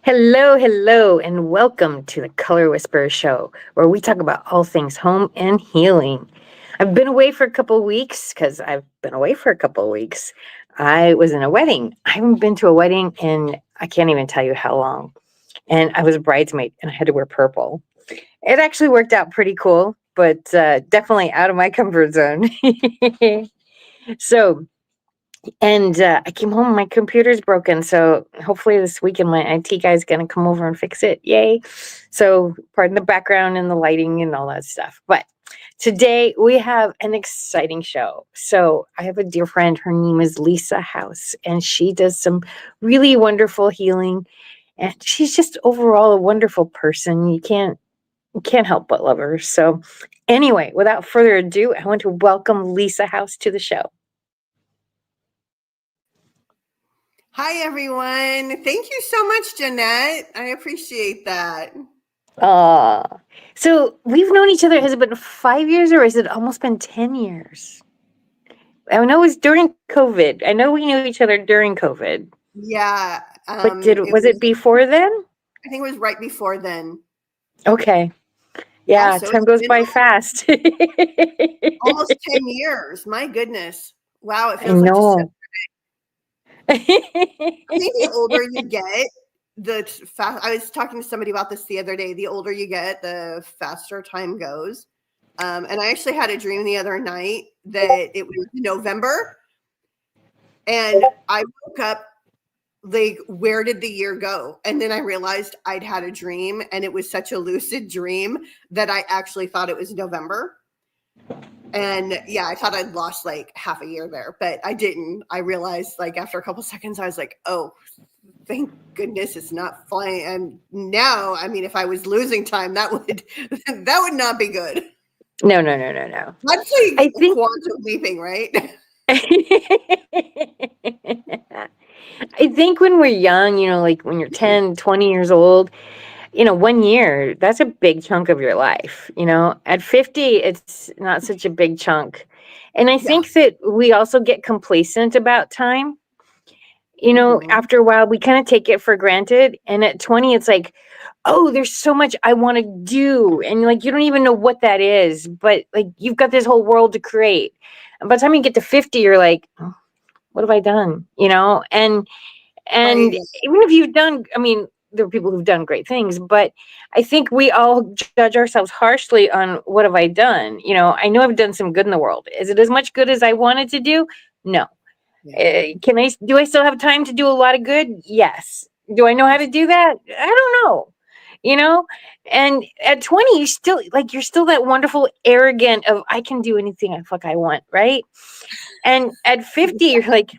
Hello, hello, and welcome to the Color Whisperer Show, where we talk about all things home and healing. I've been away for a couple of weeks because I've been away for a couple of weeks. I was in a wedding. I haven't been to a wedding in I can't even tell you how long. And I was a bridesmaid and I had to wear purple. It actually worked out pretty cool, but definitely out of my comfort zone. So, and I came home, my computer's broken. So hopefully this weekend, my IT guy's going to come over and fix it. Yay. So, pardon the background and the lighting and all that stuff. But today we have an exciting show. So, I have a dear friend. Her name is Lisa House, and she does some really wonderful healing. And she's just overall a wonderful person. You can't help but love her. So, anyway, without further ado, I want to welcome Lisa House to the show. Hi, everyone. Thank you so much, Jeanette. I appreciate that. So we've known each other. Has it been 5 years or has it almost been 10 years? I know it was during COVID. I know we knew each other during COVID. Yeah. But was it before then? I think it was right before then. Okay. Yeah, so time goes by fast. Almost 10 years. My goodness. Wow, it I feels like just know. yesterday. I think the older you get, I was talking to somebody about this the other day. The older you get, the faster time goes. And I actually had a dream the other night that it was November. And I woke up like, where did the year go? And then I realized I'd had a dream, and it was such a lucid dream that I actually thought it was November. And yeah, I thought I'd lost like half a year there, but I didn't. I realized like after a couple seconds, I was like, oh, thank goodness it's not flying. And now, I mean, if I was losing time, that would not be good. No. That's like I think quantum leaping, right? I think when we're young, like when you're 10, 20 years old, 1 year, that's a big chunk of your life. At 50, it's not such a big chunk. And I think that we also get complacent about time. After a while, we kind of take it for granted. And at 20, it's like, oh, there's so much I want to do. And like, you don't even know what that is, but like, you've got this whole world to create. And by the time you get to 50, you're like, oh, what have I done? And Right. even if you've done, I mean, there are people who've done great things, but I think we all judge ourselves harshly on what have I done? I know I've done some good in the world. Is it as much good as I wanted to do? No. Yeah. Do I still have time to do a lot of good? Yes. Do I know how to do that? I don't know. And at 20, you're still that wonderful arrogant of I can do anything I want, right? And at 50, you're like,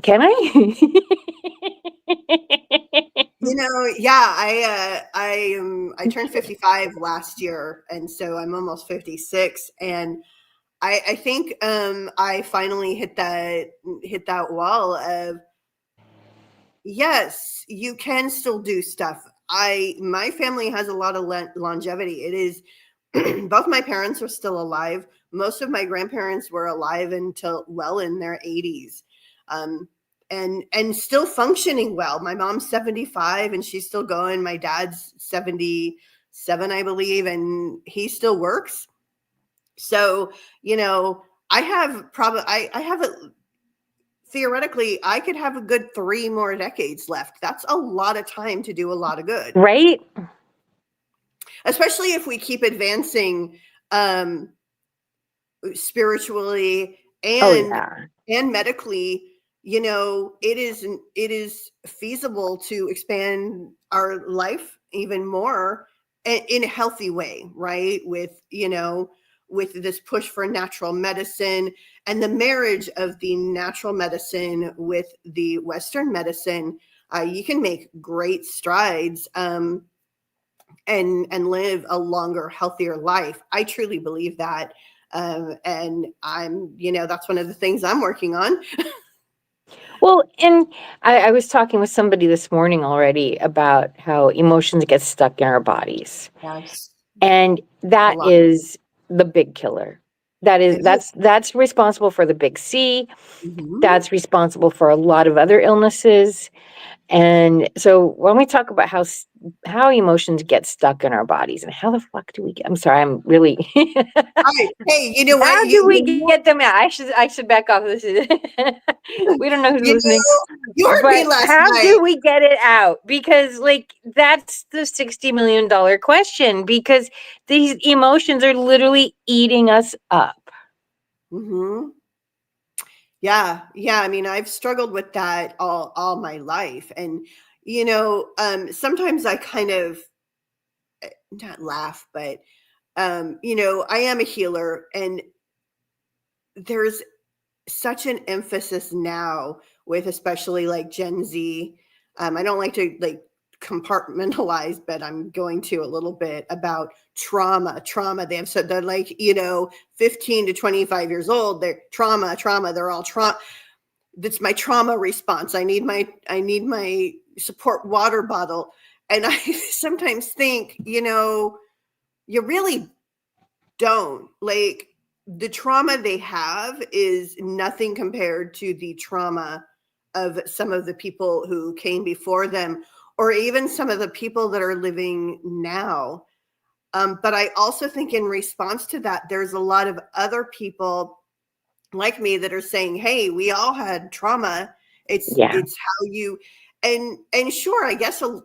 can I? I turned 55 last year, and so I'm almost 56, and I think I finally hit that wall of, yes, you can still do stuff. My family has a lot of longevity. It is both my parents are still alive. Most of my grandparents were alive until well in their 80s. And still functioning well. My mom's 75 and she's still going. My dad's 77, I believe, and he still works. So, I have theoretically, I could have a good 3 more decades left. That's a lot of time to do a lot of good. Right? Especially if we keep advancing spiritually and medically. It is feasible to expand our life even more in a healthy way, right? With this push for natural medicine and the marriage of the natural medicine with the Western medicine, you can make great strides and live a longer, healthier life. I truly believe that. And that's one of the things I'm working on. Well, and I was talking with somebody this morning already about how emotions get stuck in our bodies. Yes. And that is the big killer. It is. That's responsible for the big C. Mhm. That's responsible for a lot of other illnesses. And so when we talk about how emotions get stuck in our bodies and how the fuck do we get, I'm sorry, I'm really Hey, you know what? how do we get them out? I should back off. This is we don't know who's You listening. know, you heard me But last how night. do we get it out? Because like that's the $60 million question, because these emotions are literally eating us up. Mhm. Yeah. I mean, I've struggled with that all my life, and sometimes I kind of not laugh, but I am a healer, and there's such an emphasis now with especially like Gen Z. I don't like to like compartmentalize, but I'm going to a little bit about trauma. They have said they're like 15 to 25 years old. They're trauma. They're all trauma. That's my trauma response. I need my support water bottle. And I sometimes think, you really don't. Like, the trauma they have is nothing compared to the trauma of some of the people who came before them, or even some of the people that are living now. But I also think in response to that, there's a lot of other people like me that are saying, "Hey, we all had trauma. Yeah. It's how you." And sure, I guess a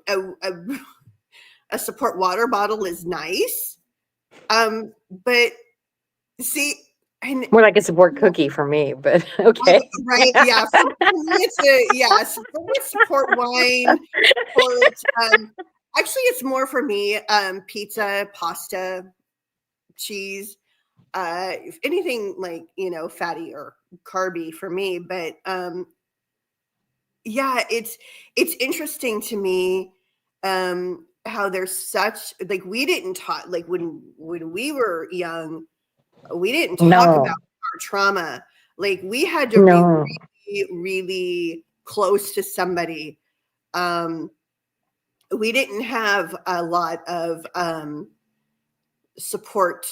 support water bottle is nice. But see, and More like a support cookie for me, but right, okay. right, yeah. For me, it's for me, it's support wine, support. Actually, it's more for me. Pizza, pasta, cheese. If anything like fatty or carby for me, but yeah, it's interesting to me how there's such like we didn't talk like when we were young, we didn't talk about No, our trauma. Like we had to be no, really, really close to somebody. Um, we didn't have a lot of support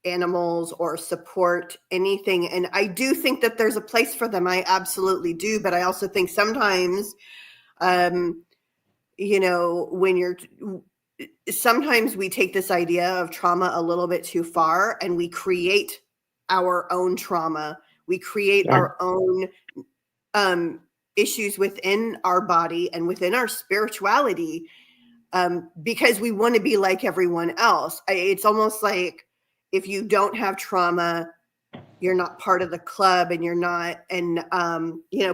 animals or support anything. And I do think that there's a place for them. I absolutely do. But I also think sometimes, um, when you're sometimes we take this idea of trauma a little bit too far and we create our own trauma. We create yeah, our own um, issues within our body and within our spirituality because we want to be like everyone else. It's almost like if you don't have trauma, you're not part of the club and you're not. And,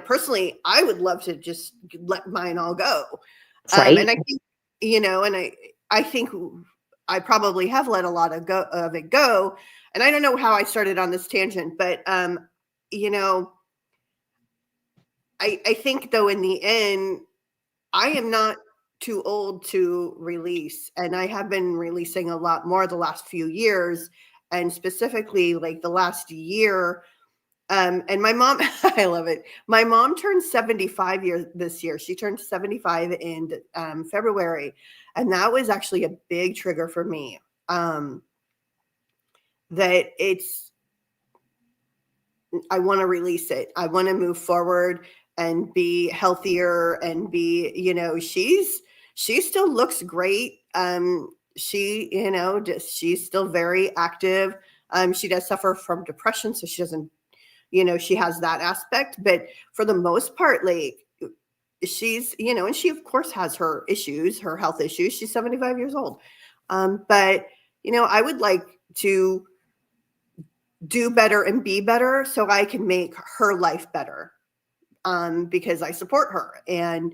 personally, I would love to just let mine all go. that's right. And I think, and I think I probably have let a lot of it go. And I don't know how I started on this tangent, but, you know, I think though, in the end, I am not too old to release. And I have been releasing a lot more the last few years. And specifically, like the last year, and my mom, I love it. My mom turned 75 years this year. She turned 75 in February. And that was actually a big trigger for me. That I want to release it. I want to move forward and be healthier and be, she still looks great. She, she's still very active. She does suffer from depression, so she doesn't, she has that aspect, but for the most part, like she's, and she of course has her issues, her health issues. She's 75 years old. But I would like to do better and be better so I can make her life better because I support her. And,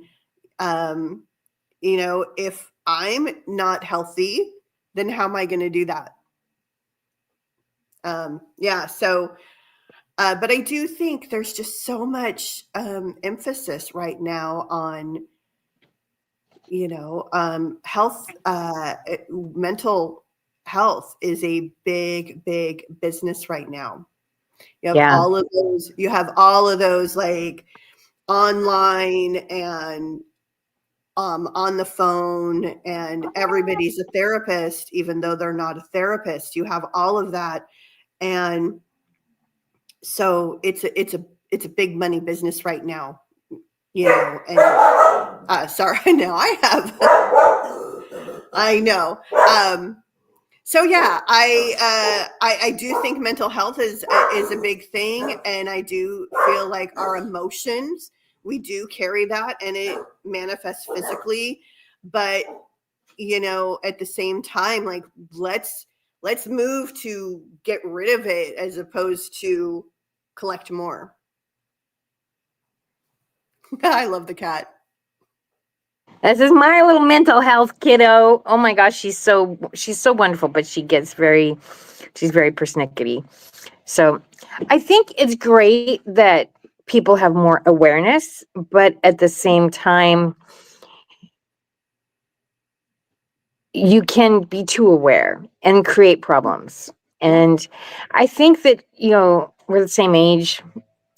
if I'm not healthy, then how am I going to do that? Yeah. So, but I do think there's just so much emphasis right now on, health, mental health is a big, big business right now. Yeah, You have all of those like online and on the phone, and everybody's a therapist, even though they're not a therapist. You have all of that. And So it's a big money business right now, and sorry, now I have I know. So yeah, I do think mental health is a big thing, and I do feel like our emotions, we do carry that, and it manifests physically. But at the same time, like, let's move to get rid of it as opposed to collect more. I love the cat. This is my little mental health kiddo. Oh my gosh, she's so wonderful, but she's very persnickety. So I think it's great that people have more awareness, but at the same time, you can be too aware and create problems. And I think that, we're the same age,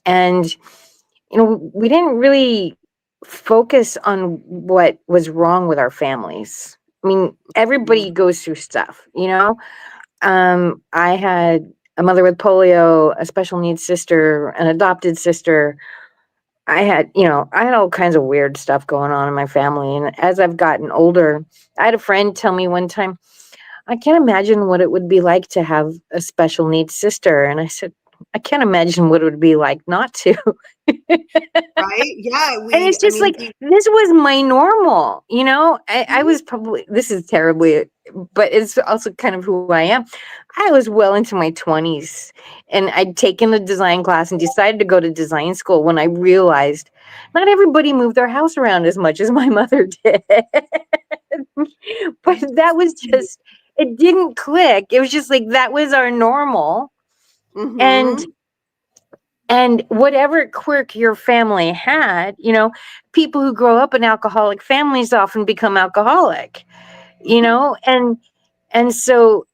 and, we didn't really focus on what was wrong with our families. I mean, everybody goes through stuff, I had a mother with polio, a special needs sister, an adopted sister. I had all kinds of weird stuff going on in my family. And as I've gotten older, I had a friend tell me one time, I can't imagine what it would be like to have a special needs sister. And I said, I can't imagine what it would be like not to. Right? Yeah, And it's just like, this was my normal, I was probably, this is terribly, but it's also kind of who I am. I was well into my 20s, and I'd taken a design class and decided to go to design school when I realized not everybody moved their house around as much as my mother did. But that was just, it didn't click. It was just like, that was our normal. And mm-hmm. and whatever quirk your family had, people who grow up in alcoholic families often become alcoholic, and so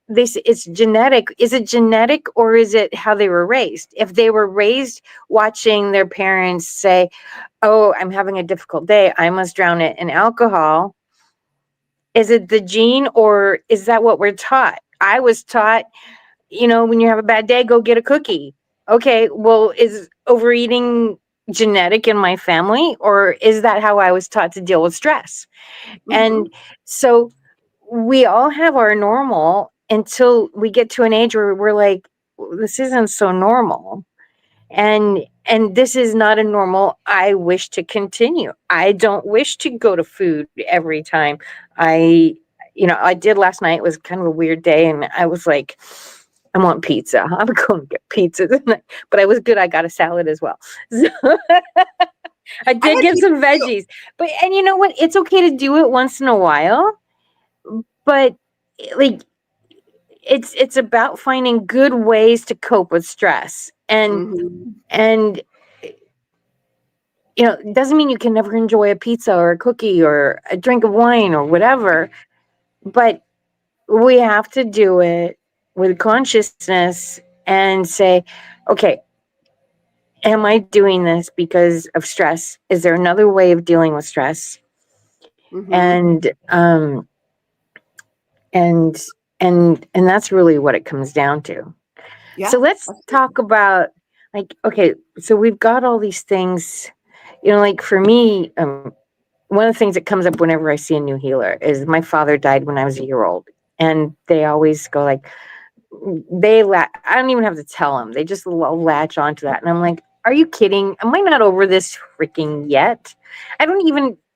this, it's genetic. Is it genetic, or is it how they were raised? If they were raised watching their parents say, oh, I'm having a difficult day, I must drown it in alcohol, is it the gene, or is that what we're taught? I was taught, when you have a bad day, go get a cookie. Okay, well, is overeating genetic in my family, or is that how I was taught to deal with stress? Mm-hmm. And so we all have our normal until we get to an age where we're like, this isn't so normal. And this is not a normal I wish to continue. I don't wish to go to food every time. I did last night. It was kind of a weird day, and I was like, I want pizza. I'm going to get pizza tonight. But I was good. I got a salad as well. So I I did had get pizza some too. veggies. And you know what? It's okay to do it once in a while, but like, it's about finding good ways to cope with stress. Mm-hmm. And it doesn't mean you can never enjoy a pizza or a cookie or a drink of wine or whatever, but we have to do it with consciousness and say, okay, am I doing this because of stress? Is there another way of dealing with stress? Mm-hmm. And and and and that's really what it comes down to. So Yeah. let's talk about, like, okay, so we've got all these things, like for me, one of the things that comes up whenever I see a new healer is my father died when I was a year old. And they always go like, I don't even have to tell them. They just latch onto that. And I'm like, are you kidding? Am I not over this freaking yet? I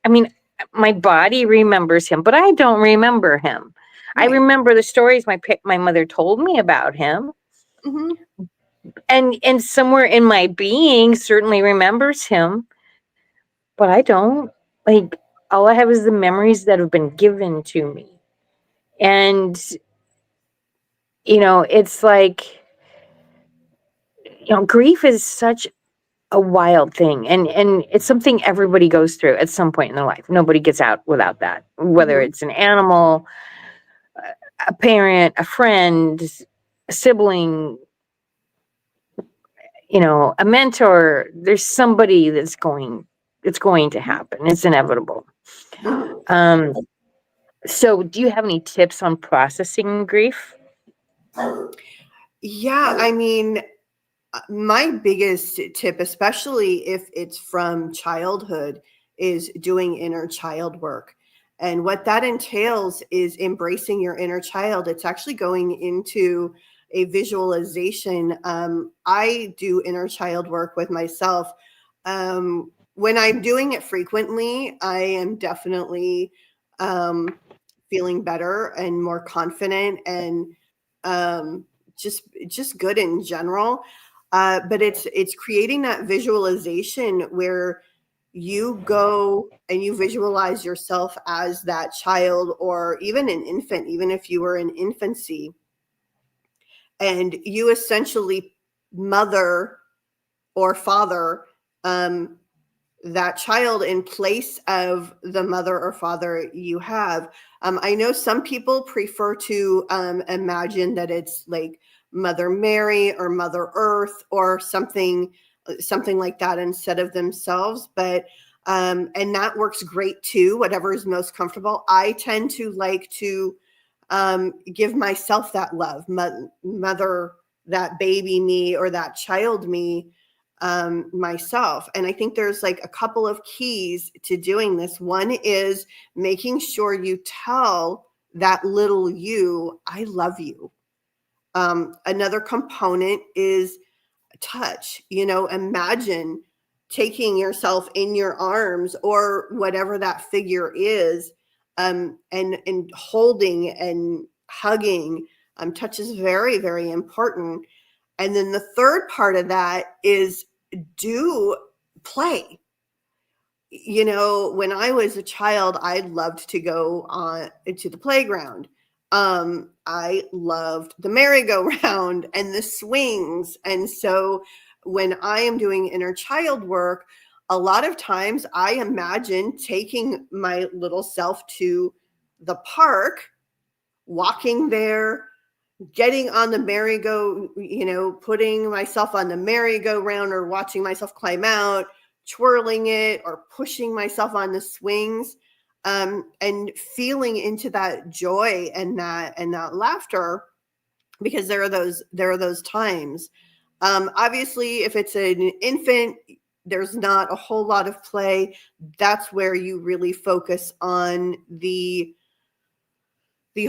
mean, my body remembers him, but I don't remember him. I Right. remember the stories my mother told me about him. Mm-hmm. And somewhere in my being certainly remembers him, but I don't. Like, all I have is the memories that have been given to me. And it's like, grief is such a wild thing, and it's something everybody goes through at some point in their life. Nobody gets out without that, whether Mm-hmm. it's an animal, a parent, a friend, a sibling, a mentor. There's somebody it's going to happen. It's inevitable. um so do you have any tips on processing grief? Yeah, I mean, My biggest tip, especially if it's from childhood, is doing inner child work. And what that entails is embracing your inner child. It's actually going into a visualization. I do inner child work with myself. When I'm doing it frequently, I am definitely um, feeling better and more confident and um, just good in general. But it's creating that visualization where you go and you visualize yourself as that child or even an infant, even if you were in infancy, and you essentially mother or father um, that child in place of the mother or father you have. I know some people prefer to imagine that it's like Mother Mary or Mother Earth or something like that instead of themselves, but and that works great too, whatever is most comfortable. I tend to like to give myself that love, mother that baby me or that child me myself. And I think there's like a couple of keys to doing this. One is making sure you tell that little you, I love you. Another component is touch. Imagine taking yourself in your arms or whatever that figure is, and holding and hugging. Touch is very, very important. And then the third part of that is do play. When I was a child, I loved to go on to the playground. I loved the merry-go-round and the swings. And so when I am doing inner child work, a lot of times I imagine taking my little self to the park, walking there, getting on the putting myself on the merry-go-round or watching myself climb out, twirling it or pushing myself on the swings, and feeling into that joy and that laughter, because there are those times. Obviously, if it's an infant, there's not a whole lot of play. That's where you really focus on the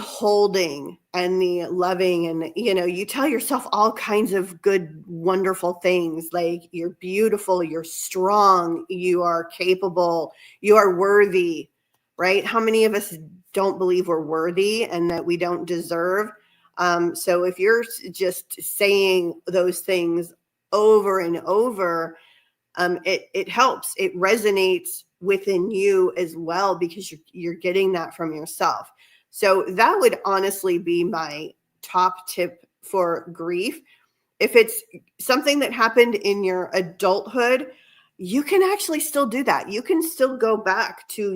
holding and the loving, and you tell yourself all kinds of good, wonderful things like you're beautiful, you're strong, you are capable, you are worthy, right? How many of us don't believe we're worthy and that we don't deserve? So if you're just saying those things over and over, it helps. It resonates within you as well, because you're getting that from yourself. So that would honestly be my top tip for grief. If it's something that happened in your adulthood, you can actually still do that. You can still go back to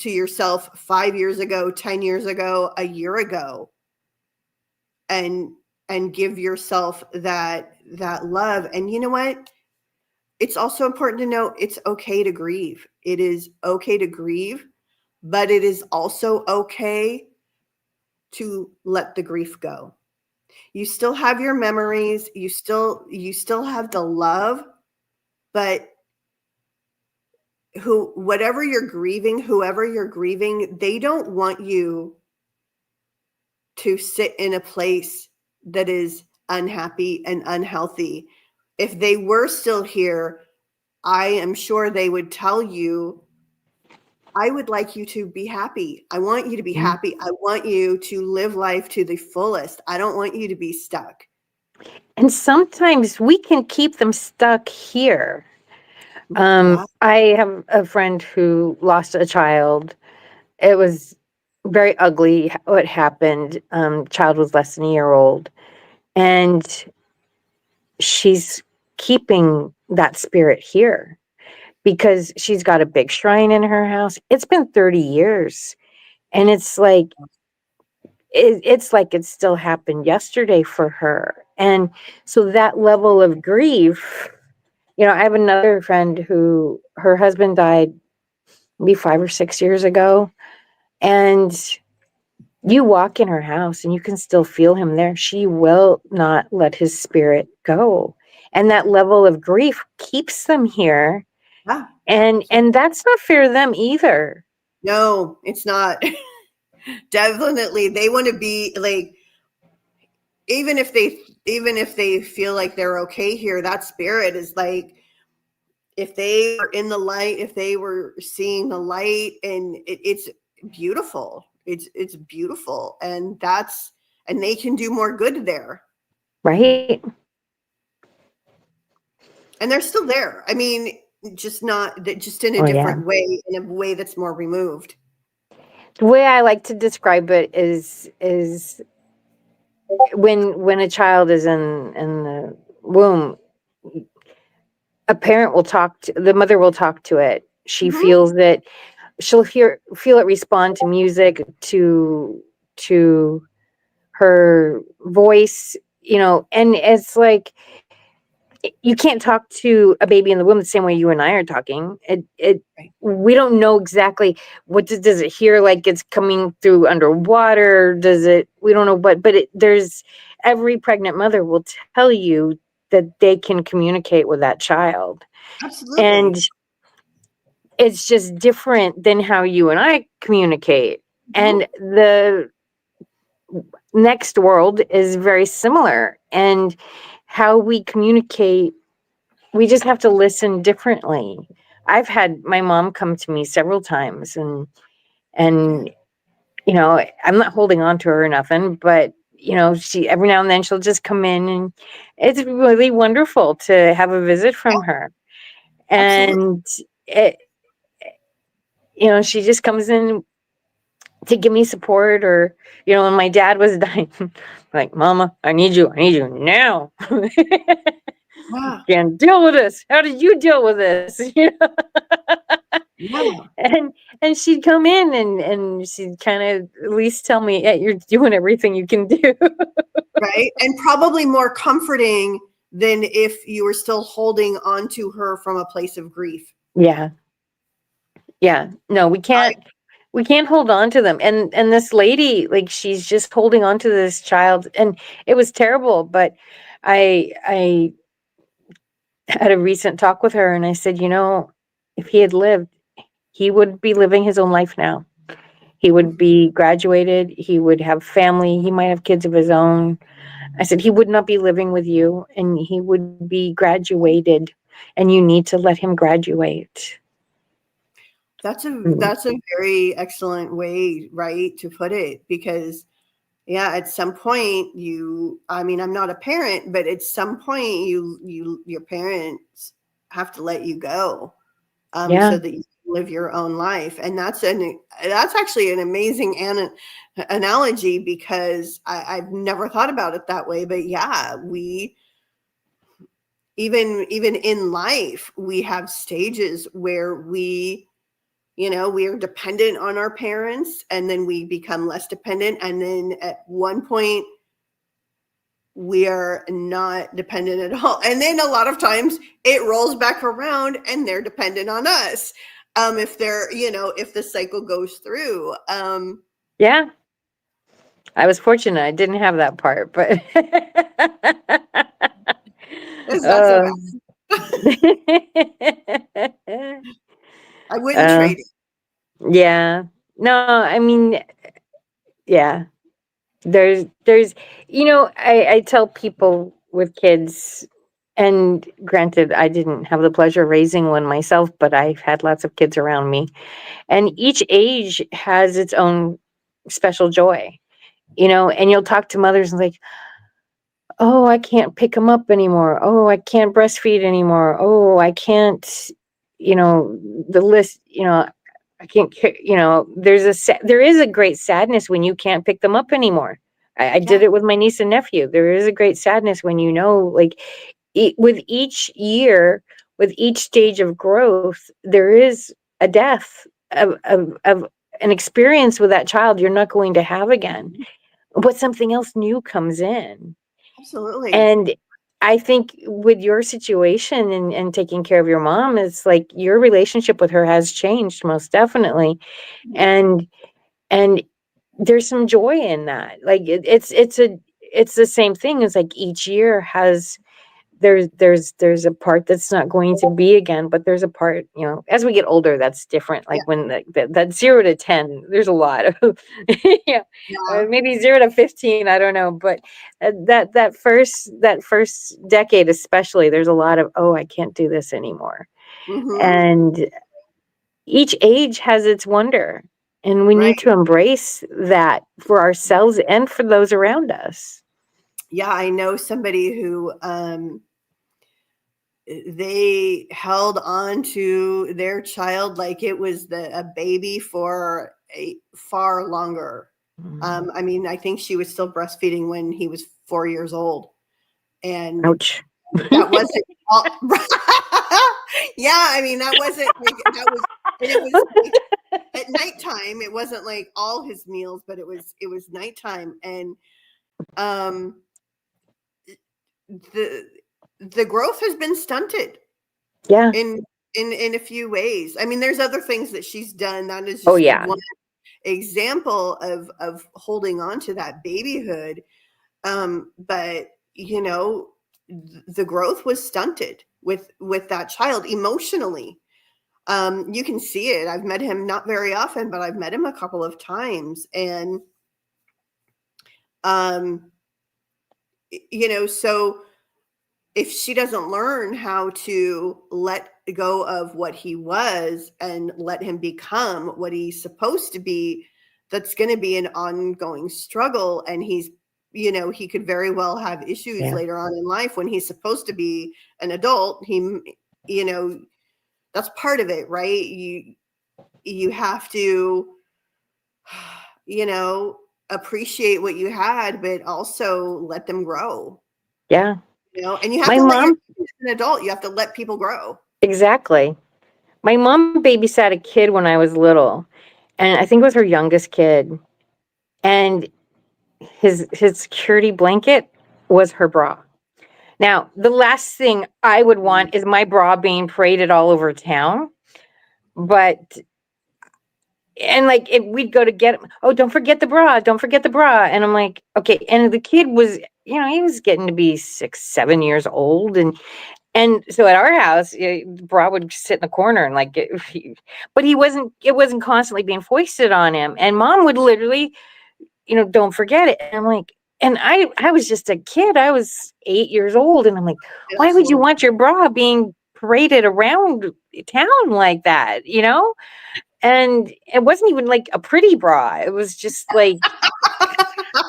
yourself 5 years ago, 10 years ago, a year ago, and give yourself that love. And you know what? It's also important to know it's okay to grieve. It is okay to grieve, but it is also okay to let the grief go. You still have your memories, you still have the love, but whoever you're grieving, they don't want you to sit in a place that is unhappy and unhealthy. If they were still here, I am sure they would tell you, I would like you to be happy. I want you to be happy. I want you to live life to the fullest. I don't want you to be stuck. And sometimes we can keep them stuck here. Yeah. I have a friend who lost a child. It was very ugly what happened. Child was less than a year old. And she's keeping that spirit here because she's got a big shrine in her house. It's been 30 years. And it's like it still happened yesterday for her. And so that level of grief, I have another friend who her husband died maybe 5 or 6 years ago. And You walk in her house and you can still feel him there. She will not let his spirit go. And that level of grief keeps them here. Yeah. And that's not fair to them either. No, it's not. Definitely. They want to be like, even if they feel like they're okay here, that spirit is like, if they were in the light, if they were seeing the light, and it's beautiful. It's beautiful. And they can do more good there. Right? And they're still there. I mean, just in a Oh yeah. different way, in a way that's more removed. The way I like to describe it is when a child is in the womb, a parent will talk to the mother will talk to it. She Mm-hmm. feels that she'll feel it respond to music, to her voice, and it's like you can't talk to a baby in the womb the same way you and I are talking. It Right. We don't know exactly what does it hear like it's coming through underwater. Does it? We don't know, but there's every pregnant mother will tell you that they can communicate with that child, and Absolutely. it's just different than how you and I communicate. Mm-hmm. And the next world is very similar, and how we communicate, we just have to listen differently. I've had my mom come to me several times, and I'm not holding on to her or nothing, but she every now and then she'll just come in, and it's really wonderful to have a visit from her. Absolutely. And it, she just comes in to give me support, or when my dad was dying, like, Mama, I need you now. Yeah. Can't deal with this. How did you deal with this? Yeah. and and she'd come in, and she'd kind of at least tell me, yeah, you're doing everything you can do. Right. And probably more comforting than if you were still holding on to her from a place of grief. Yeah, yeah, no, we can't hold on to them. And this lady, like, she's just holding on to this child, and it was terrible. But I had a recent talk with her, and I said, if he had lived, he would be living his own life now. He would be graduated, he would have family, he might have kids of his own. I said he would not be living with you, and he would be graduated, and you need to let him graduate. Mm. That's a very excellent way, right, to put it, because yeah, at some point I mean, I'm not a parent, but at some point your parents have to let you go, Yeah, so that you can live your own life. And that's actually an amazing analogy, because I've never thought about it that way. But yeah, we even in life, we have stages where we are dependent on our parents, and then we become less dependent, and then at one point we are not dependent at all, and then a lot of times it rolls back around and they're dependent on us, if the cycle goes through. yeah. I was fortunate. I didn't have that part, but It's not so uh, bad. I wouldn't uh, trade it. yeah. No, I mean, yeah. There's I tell people with kids, and granted, I didn't have the pleasure of raising one myself, but I've had lots of kids around me, and each age has its own special joy. And you'll talk to mothers and like, oh, I can't pick them up anymore. Oh, I can't breastfeed anymore. Oh, I can't, you know, the list, I can't, there is a great sadness when you can't pick them up anymore. I did Yeah, it with my niece and nephew. There is a great sadness when, like, with each year, with each stage of growth, there is a death of an experience with that child you're not going to have again, but something else new comes in. absolutely. And I think with your situation, and taking care of your mom, it's like your relationship with her has changed most definitely. And and there's some joy in that. Like it's the same thing as like each year has there's a part that's not going to be again, but there's a part, as we get older, that's different. Like Yeah. when that 0 to 10, there's a lot of yeah, Yeah. maybe 0 to 15, I don't know, but that first decade especially, there's a lot of, oh, I can't do this anymore. Mm-hmm. And each age has its wonder, and we Right. need to embrace that for ourselves and for those around us. Yeah, I know somebody who they held on to their child like it was a baby for a far longer. I mean, I think she was still breastfeeding when he was 4 years old, and Ouch. that wasn't all. Yeah, I mean, that wasn't like that was, and it was like at nighttime. It wasn't like all his meals, but it was nighttime, and um, the the growth has been stunted Yeah. in a few ways. I mean, there's other things that she's done. That is Oh just yeah. one example of holding on to that babyhood. But the growth was stunted with that child emotionally. You can see it. I've met him not very often, but I've met him a couple of times, and um, so if she doesn't learn how to let go of what he was and let him become what he's supposed to be, that's going to be an ongoing struggle. And he could very well have issues Yeah. later on in life when he's supposed to be an adult. You know, that's part of it, right? You have to, appreciate what you had, but also let them grow. Yeah. And you have My to let mom, an adult, you have to let people grow. exactly. My mom babysat a kid when I was little, and I think it was her youngest kid. And his security blanket was her bra. Now, the last thing I would want is my bra being paraded all over town. But and like we'd go to get him. Oh, don't forget the bra. Don't forget the bra. And I'm like, okay. And the kid was, he was getting to be 6, 7 years old, and so at our house, the bra would sit in the corner and like, but he wasn't. It wasn't constantly being foisted on him. And mom would literally, don't forget it. And I'm like, and I was just a kid. I was 8 years old, and I'm like, why would you Absolutely. want your bra being paraded around town like that? And it wasn't even like a pretty bra. It was just like,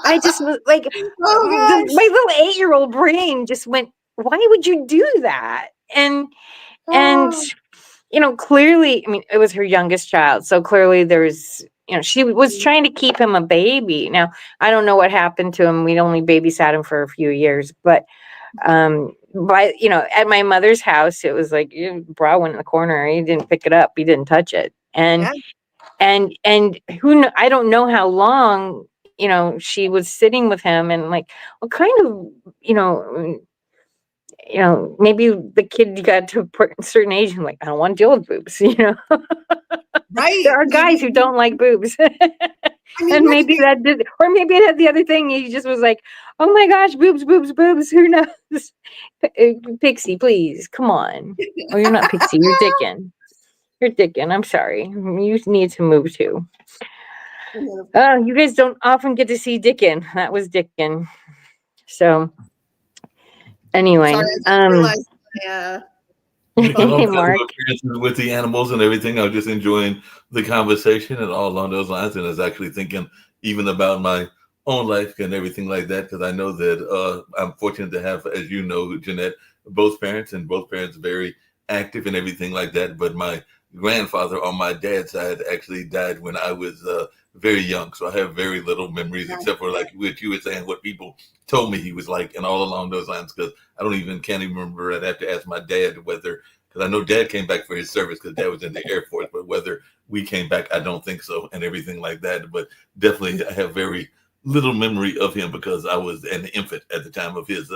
I just was like, Oh my gosh. little 8-year-old brain just went, why would you do that? And Oh. clearly, I mean, it was her youngest child. So clearly there's, she was trying to keep him a baby. Now, I don't know what happened to him. We'd only babysat him for a few years, but at my mother's house, it was like, bra went in the corner. He didn't pick it up. He didn't touch it. Yeah. And I don't know how long, she was sitting with him, and like, what kind of, maybe the kid got to a certain age and like, I don't want to deal with boobs. There Right. are guys who don't like boobs. I mean, And let's maybe be that did, or maybe it had the other thing. He just was like, oh my gosh, boobs, boobs, boobs. Who knows? Pixie, please, come on. Oh, you're not Pixie. You're Dickin. You're Dickin. I'm sorry. You need to move too. You guys don't often get to see Dickin. That was Dickin. So sorry, anyway, I just realized phone hey I'm call. kind of Mark. with the animals and everything. I'm just enjoying the conversation and all along those lines. And I was actually thinking even about my own life and everything like that, because I know that I'm fortunate to have, as you know, Jeanette, both parents, and both parents very active and everything like that. But my grandfather on my dad's side actually died when I was very young. So I have very little memories Yeah. except for like what you were saying, what people told me he was like, and all along those lines, because can't even remember. I'd have to ask my dad whether, because I know dad came back for his service because dad was in the Air Force, but whether we came back, I don't think so, and everything like that. But definitely, I have very little memory of him because I was an infant at the time of his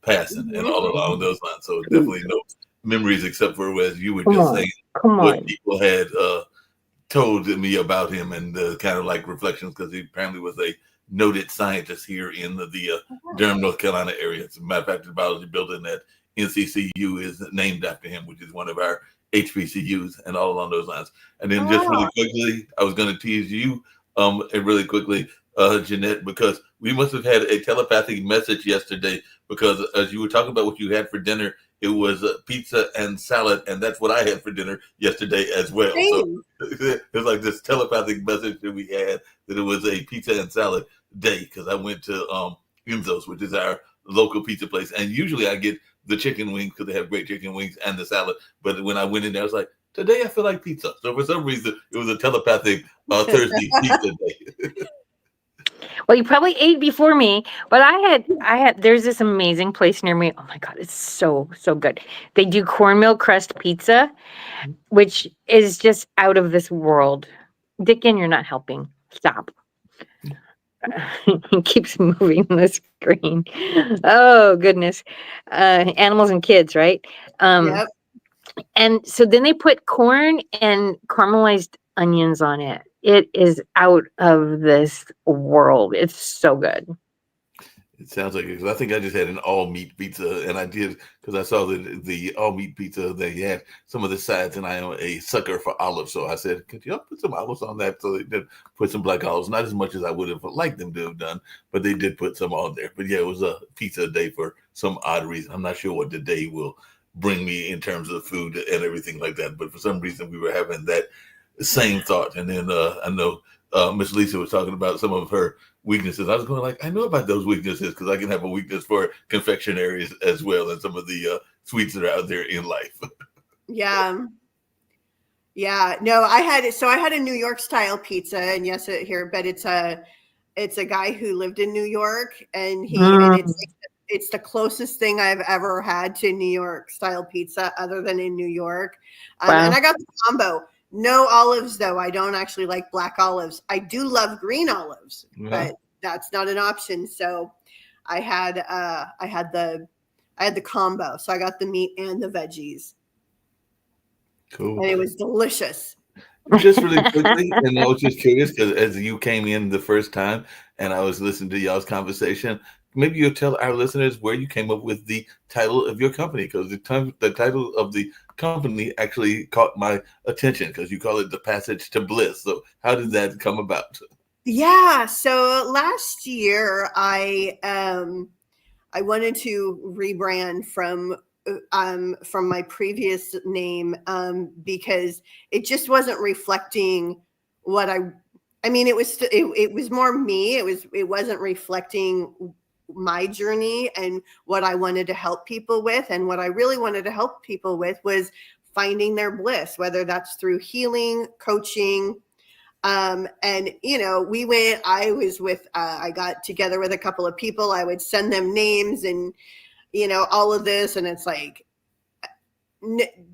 passing and Mhm. all along those lines. So definitely no memories except for, as you were Come just on. saying, Come what on. people had told me about him and the kind of like reflections, because he apparently was a noted scientist here in the Durham, North Carolina area. As a matter of fact, the biology building at NCCU is named after him, which is one of our HBCUs, and all along those lines. And then just really Wow. quickly, I was going to tease you, and really quickly, Jeanette, because we must have had a telepathic message yesterday, because as you were talking about what you had for dinner, it was pizza and salad, and that's what I had for dinner yesterday as well. So Same. it was like this telepathic message that we had, that it was a pizza and salad day, because I went to Enzo's, which is our local pizza place, and usually I get the chicken wings because they have great chicken wings and the salad. But when I went in there, I was like, today I feel like pizza. So for some reason, it was a telepathic Thursday pizza day. Well, you probably ate before me, but I had there's this amazing place near me. Oh my god, it's so good. They do cornmeal crust pizza, which is just out of this world. Dickin, you're not helping. Stop. He keeps moving the screen. Oh goodness. Animals and kids, right? Yep. And so then they put corn and caramelized onions on it. It is out of this world. It's so good. It sounds like it, 'cause I think I just had an all meat pizza, and I did because I saw the all meat pizza. They had some of the sides, and I am a sucker for olives, so I said, "Could you put some olives on that?" So they did put some black olives, not as much as I would have liked them to have done, but they did put some on there. But yeah, it was a pizza day for some odd reason. I'm not sure what the day will bring me in terms of food and everything like that, but for some reason we were having that same thought. And then I know Miss Lisa was talking about some of her weaknesses. I was going like, I know about those weaknesses, because I can have a weakness for confectionaries as well, and some of the sweets that are out there in life. Yeah. Yeah. No, I had a New York style pizza, and yes, here, but it's a guy who lived in New York, and Mm, it's the closest thing I've ever had to New York style pizza other than in New York. And wow. I got the combo. No olives, though. I don't actually like black olives. I do love green olives, Uh-huh. but that's not an option. So I had the combo. So I got the meat and the veggies, Cool. and it was delicious. Just really quickly, and I was just curious because as you came in the first time and I was listening to y'all's conversation, maybe you'll tell our listeners where you came up with the title of your company, because the title of the company actually caught my attention, because you call it The Passage to Bliss. So how did that come about? Yeah. So last year, I wanted to rebrand from my previous name, because it just wasn't reflecting what I mean, it was more me. It wasn't reflecting my journey and what I wanted to help people with. And what I really wanted to help people with was finding their bliss, whether that's through healing, coaching. And I got together with a couple of people. I would send them names and, all of this. And it's like,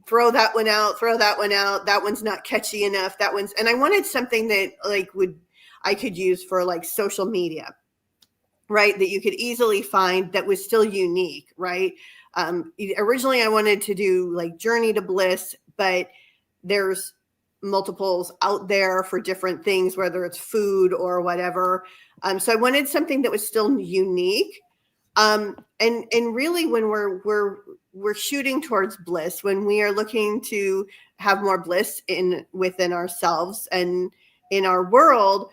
throw that one out, throw that one out. That one's not catchy enough. And I wanted something that I could use for like social media, right? That you could easily find that was still unique, right? Originally I wanted to do like Journey to Bliss, but there's multiples out there for different things, whether it's food or whatever. So I wanted something that was still unique. And really, when we're shooting towards bliss, when we are looking to have more bliss within ourselves and in our world,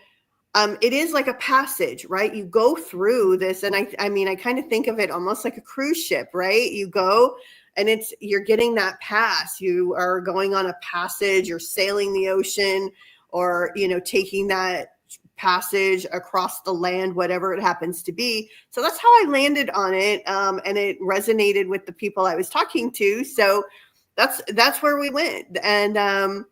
it is like a passage, right? You go through this, and I mean, I kind of think of it almost like a cruise ship, right? You go, and you're getting that pass. You are going on a passage, you're sailing the ocean, or taking that passage across the land, whatever it happens to be. So that's how I landed on it, and it resonated with the people I was talking to. So that's where we went, and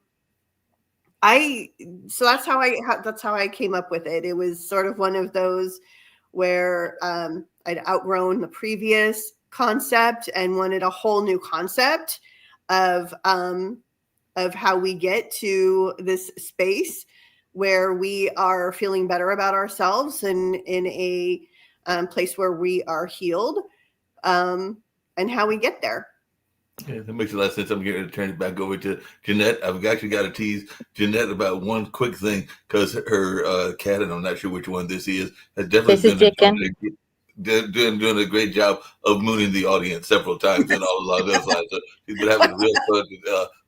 I so that's how I came up with it. It was sort of one of those where I'd outgrown the previous concept and wanted a whole new concept of how we get to this space where we are feeling better about ourselves and in a place where we are healed, and how we get there. Yeah, that makes a lot of sense. I'm going to turn it back over to Jeanette. I've actually got to tease Jeanette about one quick thing because her cat, and I'm not sure which one this is, has definitely This is Dickon. doing a great job of mooning the audience several times and all along those lines. So she's been having real fun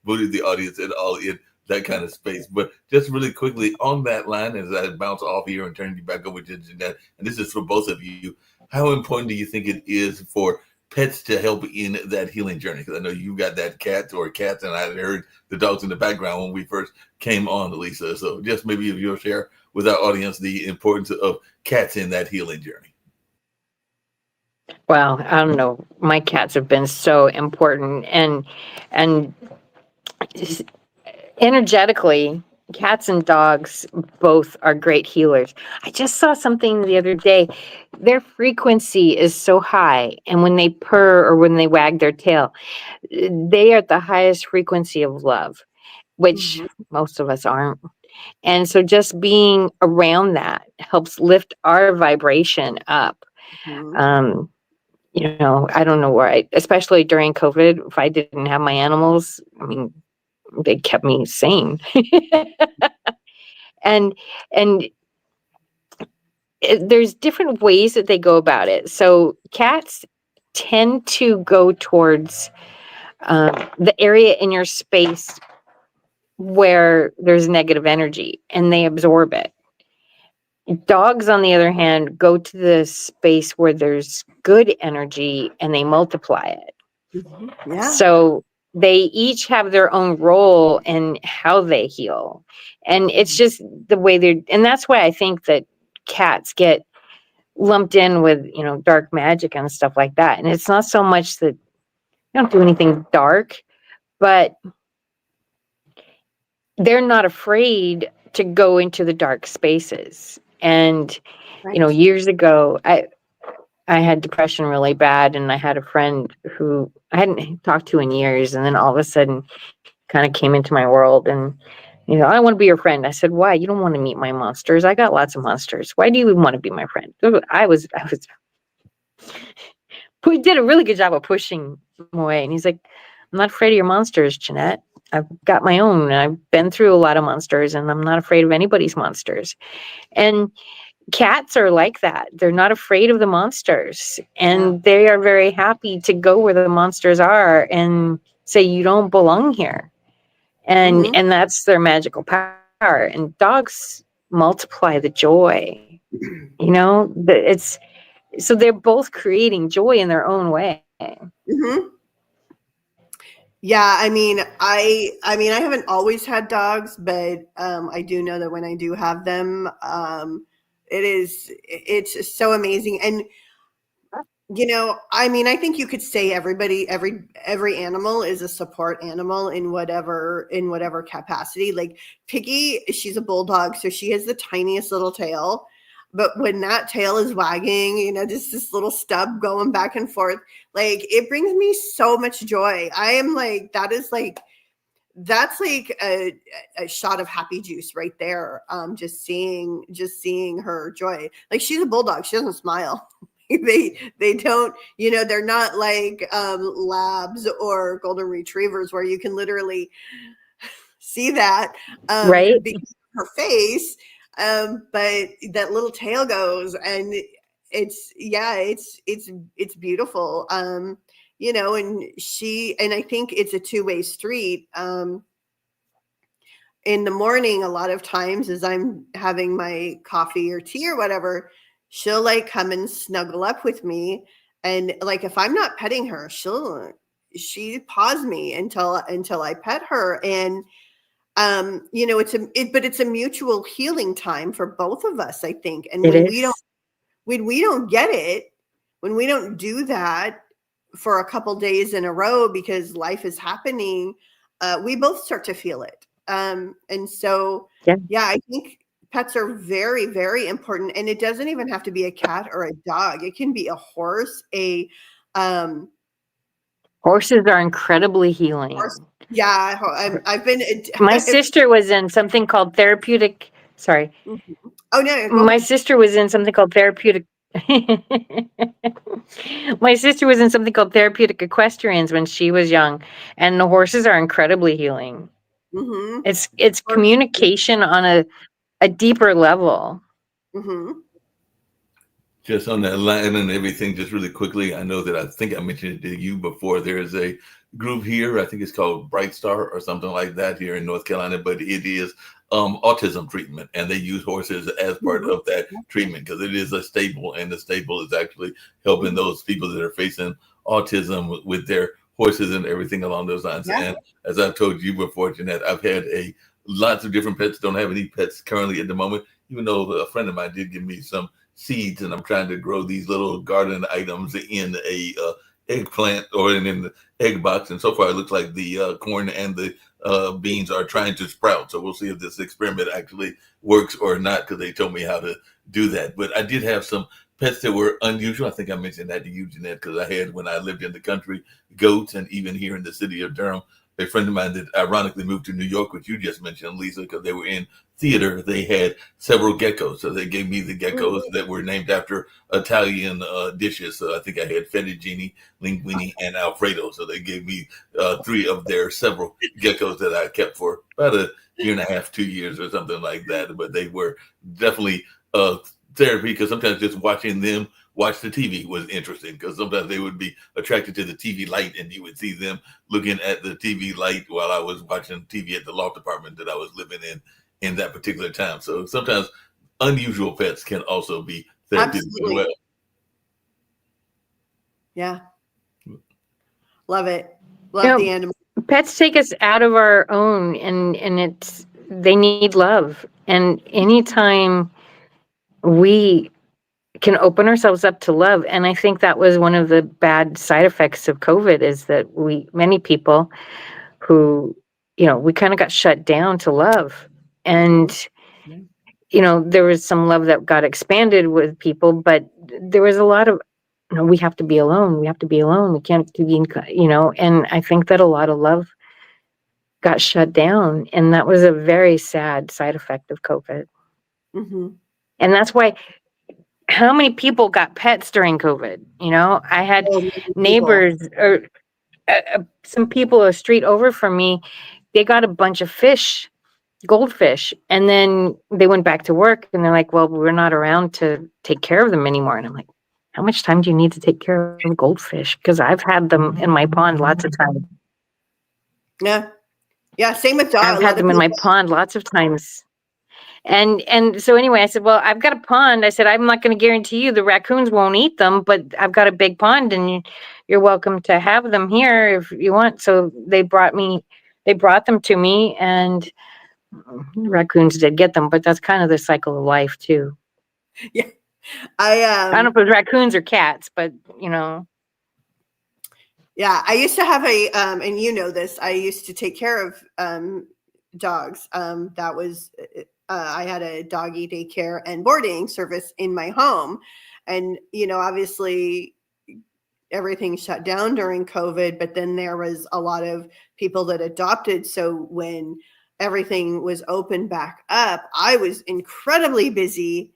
mooning the audience and all in that kind of space. But just really quickly on that line, as I bounce off here and turn you back over to Jeanette, and this is for both of you, how important do you think it is for pets to help in that healing journey? Because I know you got that cat or cats, and I heard the dogs in the background when we first came on, Lisa. So just maybe if you'll share with our audience the importance of cats in that healing journey. Well, I don't know. My cats have been so important, and energetically, cats and dogs both are great healers. I just saw something the other day. Their frequency is so high, and when they purr or when they wag their tail, they are at the highest frequency of love, which most of us aren't. And so just being around that helps lift our vibration up. Um, I don't know why, especially during COVID, if I didn't have my animals, I mean, they kept me sane. and and there's different ways that they go about it. So cats tend to go towards the area in your space where there's negative energy, and they absorb it. Dogs, on the other hand, go to the space where there's good energy and they multiply it. Yeah. So they each have their own role in how they heal. And it's just the way and that's why I think that cats get lumped in with, dark magic and stuff like that. And it's not so much that they don't do anything dark, but they're not afraid to go into the dark spaces. And, years ago, I had depression really bad, and I had a friend who I hadn't talked to in years, and then all of a sudden kind of came into my world, and, I want to be your friend. I said, why? You don't want to meet my monsters. I got lots of monsters. Why do you even want to be my friend? We did a really good job of pushing him away. And he's like, I'm not afraid of your monsters, Jeanette. I've got my own, and I've been through a lot of monsters, and I'm not afraid of anybody's monsters. And cats are like that. They're not afraid of the monsters, and they are very happy to go where the monsters are and say, you don't belong here. And that's their magical power. And dogs multiply the joy. It's so they're both creating joy in their own way. Yeah, I mean, I haven't always had dogs, but I do know that when I do have them, it's so amazing. And I mean, I think you could say every animal is a support animal in whatever capacity. Like Piggy, she's a bulldog, so she has the tiniest little tail. But when that tail is wagging, just this little stub going back and forth, like it brings me so much joy. I am like, that's like a shot of happy juice right there. Just seeing her joy. Like she's a bulldog. She doesn't smile. They don't, they're not like labs or golden retrievers where you can literally see that right because of her face. But that little tail goes, and it's beautiful. And I think it's a two-way street. In the morning, a lot of times as I'm having my coffee or tea or whatever, she'll like come and snuggle up with me. And like, if I'm not petting her, she paws me until I pet her. And it's a mutual healing time for both of us, I think. And when we don't get it, when we don't do that for a couple days in a row because life is happening, we both start to feel it. And so, I think pets are very, very important. And it doesn't even have to be a cat or a dog. It can be a horse, horses are incredibly healing. Yeah, I've been. My sister was in something called therapeutic. Sorry. Oh no. My sister was in something called therapeutic My sister was in something called therapeutic equestrians when she was young, and the horses are incredibly healing. Mm-hmm. It's communication on a deeper level. Mm-hmm. Just on that line and everything, just really quickly, I know that I think I mentioned it to you before. There is a group here, I think it's called Bright Star or something like that here in North Carolina, but it is autism treatment, and they use horses as part Mm-hmm. of that treatment because it is a staple, and the staple is actually helping those people that are facing autism with their horses and everything along those lines. Yeah. And as I've told you before, Jeanette, I've had a lots of different pets. Don't have any pets currently at the moment, even though a friend of mine did give me some seeds, and I'm trying to grow these little garden items in a eggplant or in the egg box. And so far, it looks like the corn and the beans are trying to sprout. So we'll see if this experiment actually works or not, because they told me how to do that. But I did have some pets that were unusual. I think I mentioned that to you, Jeanette, because I had, when I lived in the country, goats, and even here in the city of Durham, a friend of mine that ironically moved to New York, which you just mentioned, Lisa, because they were in theater, they had several geckos. So they gave me the geckos that were named after Italian dishes. So I think I had fettuccine, linguine, and Alfredo. So they gave me three of their several geckos that I kept for about a year and a half, 2 years or something like that. But they were definitely therapy, because sometimes just watching them watch the TV was interesting, because sometimes they would be attracted to the TV light, and you would see them looking at the TV light while I was watching TV at the loft apartment that I was living in that particular time. So sometimes unusual pets can also be therapeutic as well. Yeah. Love it. Love the animal. Pets take us out of our own, and they need love. And anytime we can open ourselves up to love, and I think that was one of the bad side effects of COVID, is that many people who, we kind of got shut down to love. And there was some love that got expanded with people, but there was a lot of, we have to be alone. We have to be alone. We can't be, and I think that a lot of love got shut down. And that was a very sad side effect of COVID. Mm-hmm. And that's why, how many people got pets during COVID? I had neighbors or some people a street over from me, they got a bunch of goldfish, and then they went back to work, and they're like, well, we're not around to take care of them anymore. And I'm like, how much time do you need to take care of goldfish? Because I've had them in my pond lots of times. Yeah, same with dogs. I've had them in my pond lots of times. And so anyway, I said, well, I've got a pond. I said, I'm not going to guarantee you the raccoons won't eat them, but I've got a big pond, and you're welcome to have them here if you want. So they brought them to me, and raccoons did get them, but that's kind of the cycle of life too. Yeah. I don't know if it was raccoons or cats, but Yeah, I used to have and this, I used to take care of dogs. That was, I had a doggy daycare and boarding service in my home. And, obviously everything shut down during COVID, but then there was a lot of people that adopted. So when everything was open back up, I was incredibly busy.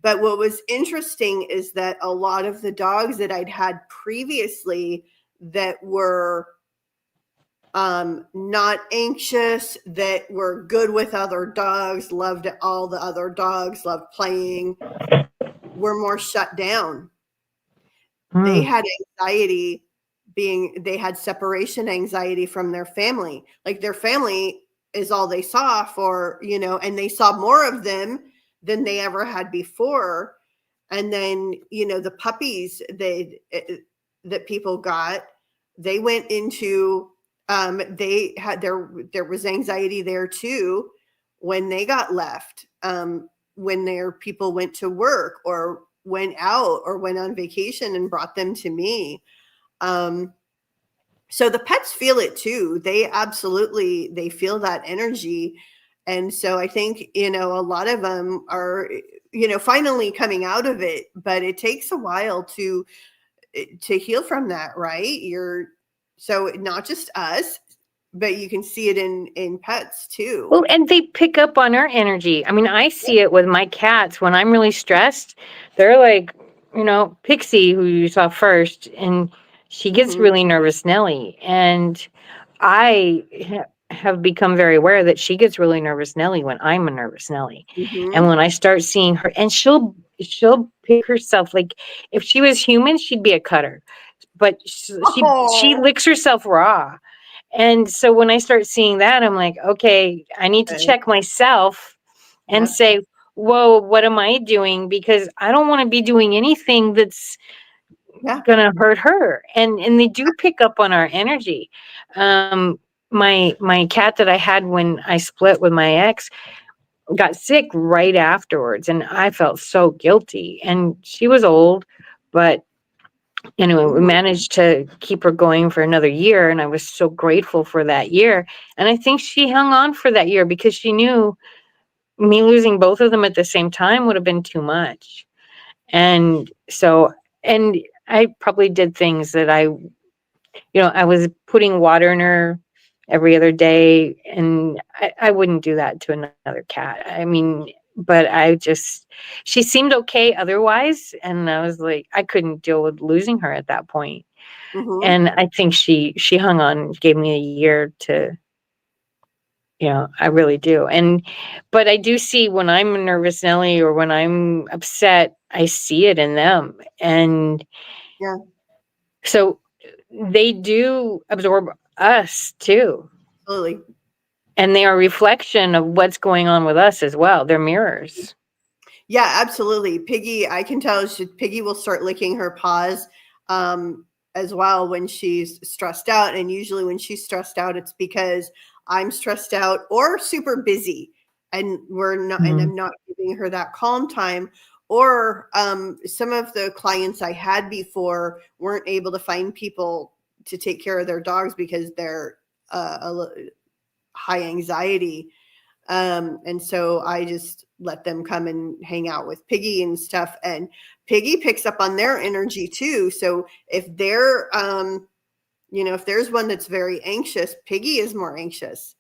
But what was interesting is that a lot of the dogs that I'd had previously that were not anxious, that were good with other dogs, loved all the other dogs, loved playing, were more shut down. They had anxiety, they had separation anxiety from their family. Like their family is all they saw for, and they saw more of them than they ever had before. And then, the puppies that people got, they went into, they had, there was anxiety there too when they got left, when their people went to work or went out or went on vacation and brought them to me. So the pets feel it too. They feel that energy. And so I think, a lot of them are, finally coming out of it, but it takes a while to heal from that, right? So not just us, but you can see it in pets too. Well, and they pick up on our energy. I mean, I see it with my cats. When I'm really stressed, they're like Pixie, who you saw first, and she gets Mhm. really nervous Nelly. And I have become very aware that she gets really nervous Nelly when I'm a nervous Nelly. And Mhm. when I start seeing her, and she'll pick herself, like if she was human, she'd be a cutter. But she Oh, licks herself raw. And so when I start seeing that, I'm like, okay, I need to okay. check myself and Yep. say, whoa, what am I doing? Because I don't want to be doing anything that's Yeah. gonna hurt her. And they do pick up on our energy. My cat that I had when I split with my ex got sick right afterwards, and I felt so guilty. And she was old, but anyway, we Mhm. managed to keep her going for another year, and I was so grateful for that year. And I think she hung on for that year because she knew me losing both of them at the same time would have been too much. And so, and I probably did things that I was putting water in her every other day, and I wouldn't do that to another cat. I mean, but she seemed okay otherwise. And I was like, I couldn't deal with losing her at that point. Mhm. And I think she hung on and gave me a year to, I really do. But I do see when I'm a nervous Nelly or when I'm upset, I see it in them. And Yeah. so they do absorb us too. Absolutely. And they are a reflection of what's going on with us as well. They're mirrors. Yeah, absolutely. Piggy, I can tell Piggy will start licking her paws as well when she's stressed out. And usually when she's stressed out, it's because I'm stressed out or super busy and Mhm. I'm not giving her that calm time. Or some of the clients I had before weren't able to find people to take care of their dogs because they're high anxiety, and so I just let them come and hang out with Piggy and stuff. And Piggy picks up on their energy too. So if if there's one that's very anxious, Piggy is more anxious.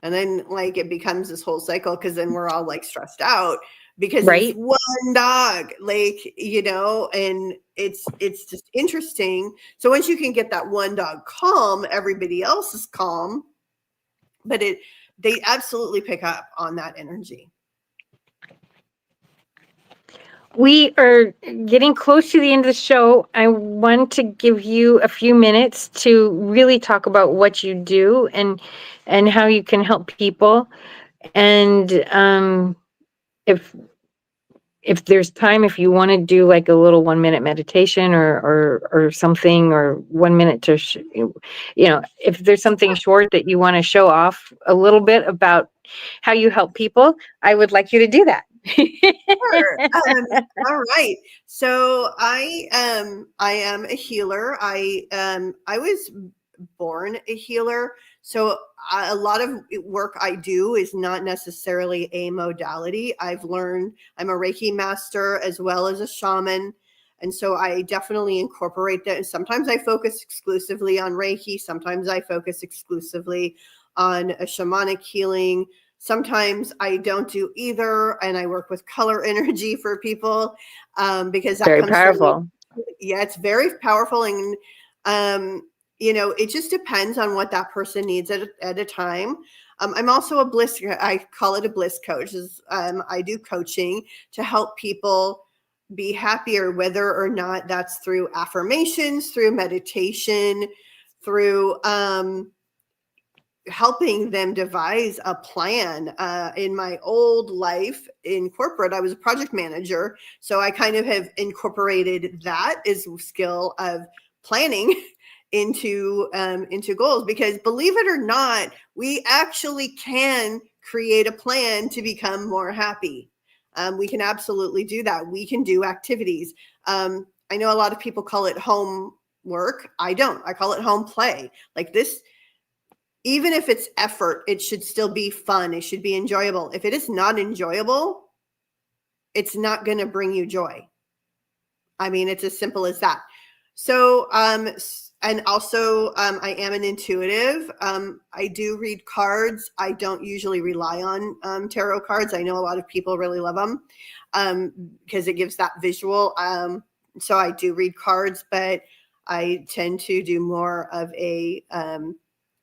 And then like it becomes this whole cycle because then we're all like stressed out because of this Right? one dog, and it's just interesting. So once you can get that one dog calm, everybody else is calm, but they absolutely pick up on that energy. We are getting close to the end of the show. I want to give you a few minutes to really talk about what you do and how you can help people. And if there's time, if you want to do like a little 1 minute meditation or something, or 1 minute to, if there's something short that you want to show off a little bit about how you help people, I would like you to do that. Sure. All right. So I am a healer. I was born a healer. So a lot of work I do is not necessarily a modality. I've learned I'm a Reiki master as well as a shaman. And so I definitely incorporate that. And sometimes I focus exclusively on Reiki. Sometimes I focus exclusively on a shamanic healing. Sometimes I don't do either, and I work with color energy for people because that Very comes from me. powerful. Yeah, it's very powerful, and it just depends on what that person needs at a time. I'm also a bliss. I call it a bliss coach. I do coaching to help people be happier, whether or not that's through affirmations, through meditation, through helping them devise a plan. In my old life in corporate, I was a project manager, so I kind of have incorporated that as a skill of planning into goals, because believe it or not, we actually can create a plan to become more happy. We can absolutely do that. We can do activities. I know a lot of people call it home work. I don't. I call it home play. Like this, even if it's effort, it should still be fun. It should be enjoyable. If it is not enjoyable, it's not going to bring you joy. I mean, it's as simple as that. So, and also, I am an intuitive. I do read cards. I don't usually rely on tarot cards. I know a lot of people really love them because it gives that visual. So I do read cards, but I tend to do more of a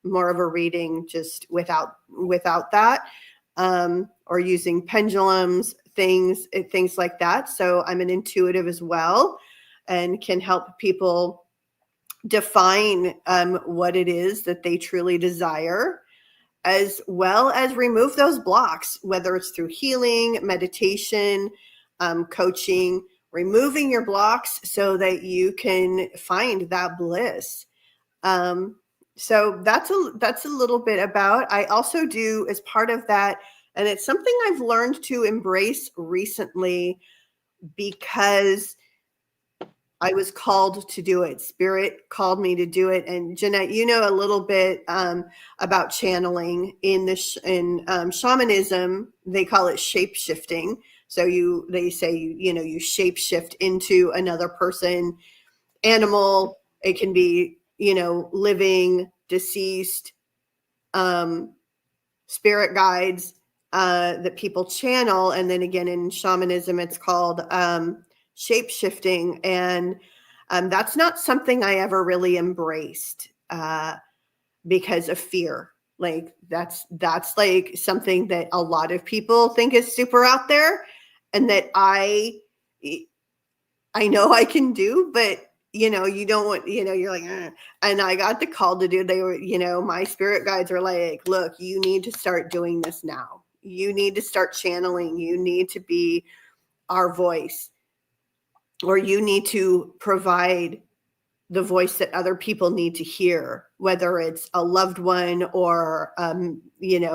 reading just without that, or using pendulums, things like that. So I'm an intuitive as well, and can help people define what it is that they truly desire, as well as remove those blocks, whether it's through healing, meditation, coaching, removing your blocks so that you can find that bliss. Um, so that's a little bit about. I also do, as part of that, and it's something I've learned to embrace recently because I was called to do it. Spirit called me to do it. And Jeanette, you know a little bit about channeling in shamanism. They call it shape shifting. So they say you shape shift into another person, animal. It can be living, deceased, spirit guides that people channel. And then again, in shamanism, it's called shape shifting. And that's not something I ever really embraced because of fear. Like that's like something that a lot of people think is super out there, and that I know I can do, but you don't want, you're like, and I got the call to do, they were, my spirit guides are like, look, you need to start doing this now. You need to start channeling. You need to be our voice, or you need to provide the voice that other people need to hear, whether it's a loved one or,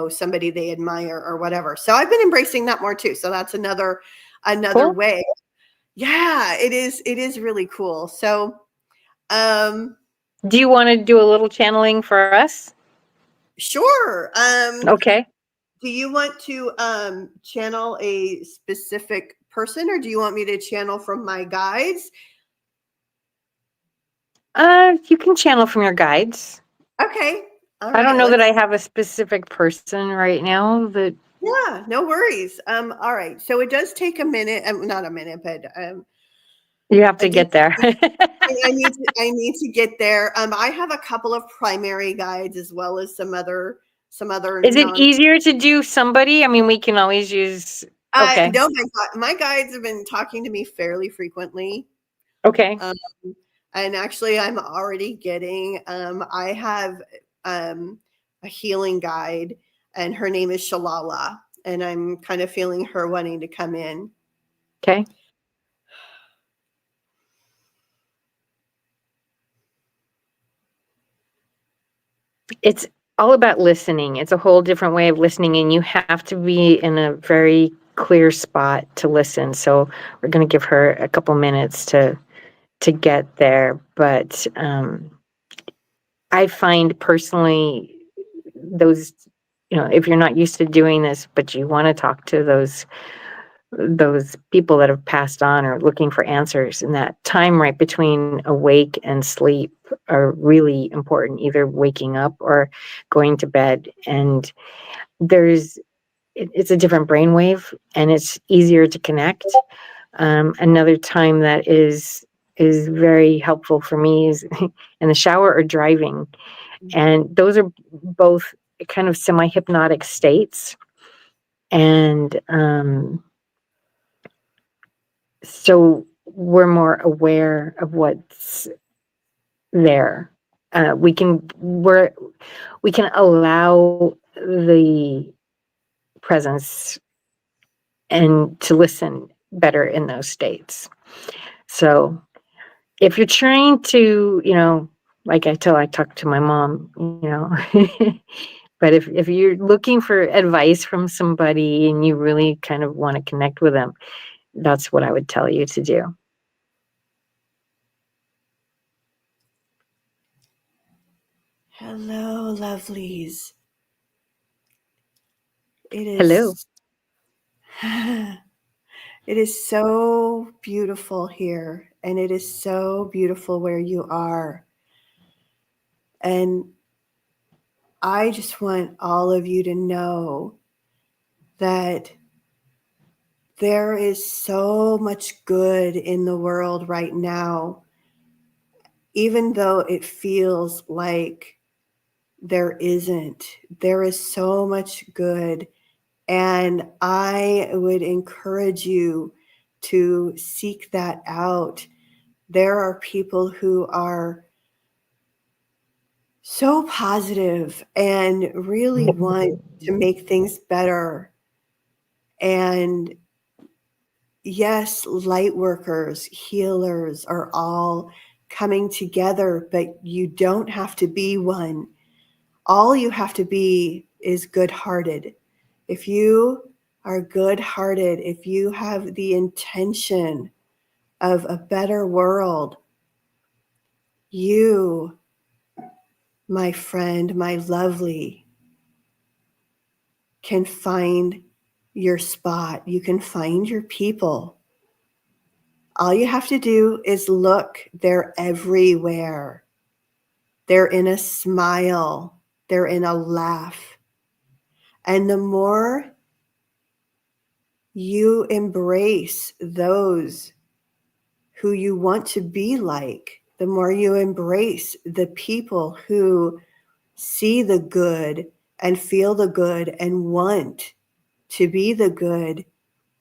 somebody they admire or whatever. So I've been embracing that more too. So that's another Cool. way. Yeah, it is really cool. So, Do you want to do a little channeling for us? sure. Okay. Do you want to channel a specific person, or do you want me to channel from my guides? You can channel from your guides. Okay. All I don't right. know that I have a specific person right now that Yeah, no worries. All right. So it does take a minute, not a minute, but you have I to do. get there. I need to get there. I have a couple of primary guides as well as some other Is it non. easier to do somebody? I mean, we can always use. Okay. No, my guides have been talking to me fairly frequently. Okay. Um, and actually, I'm already getting. I have a healing guide, and her name is Shalala, and I'm kind of feeling her wanting to come in. Okay. It's all about listening. It's a whole different way of listening, and you have to be in a very clear spot to listen. So we're going to give her a couple minutes to get there. But I find personally those, if you're not used to doing this, but you want to talk to those people that have passed on or looking for answers, and that time right between awake and sleep are really important, either waking up or going to bed. And it's a different brainwave, and it's easier to connect. Another time that is very helpful for me is in the shower or driving, and those are both kind of semi-hypnotic states. And so we're more aware of what's there. We can allow the presence and to listen better in those states. So if you're trying to, like I talk to my mom, but if you're looking for advice from somebody and you really kind of want to connect with them, that's what I would tell you to do. Hello, lovelies. It Hello. is. It is so beautiful here, and it is so beautiful where you are. And I just want all of you to know that there is so much good in the world right now, even though it feels like there isn't. There is so much good. And I would encourage you to seek that out. There are people who are so positive and really want to make things better. And yes, light workers, healers are all coming together, but you don't have to be one. All you have to be is good-hearted. If you are good-hearted, if you have the intention of a better world, you, my friend, my lovely, can find your spot. You can find your people. All you have to do is look. They're everywhere. They're in a smile. They're in a laugh. And the more you embrace those who you want to be like, the more you embrace the people who see the good and feel the good and want to be the good,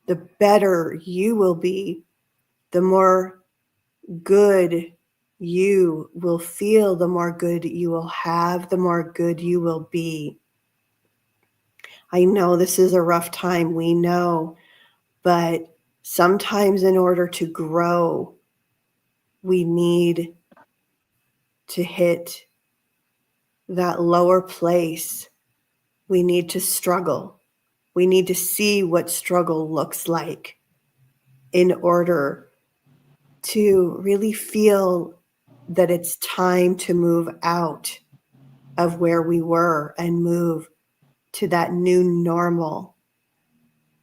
the better you will be. The more good you will feel, the more good you will have, the more good you will be. I know this is a rough time, we know, but sometimes in order to grow, we need to hit that lower place. We need to struggle. We need to see what struggle looks like in order to really feel that it's time to move out of where we were and move to that new normal,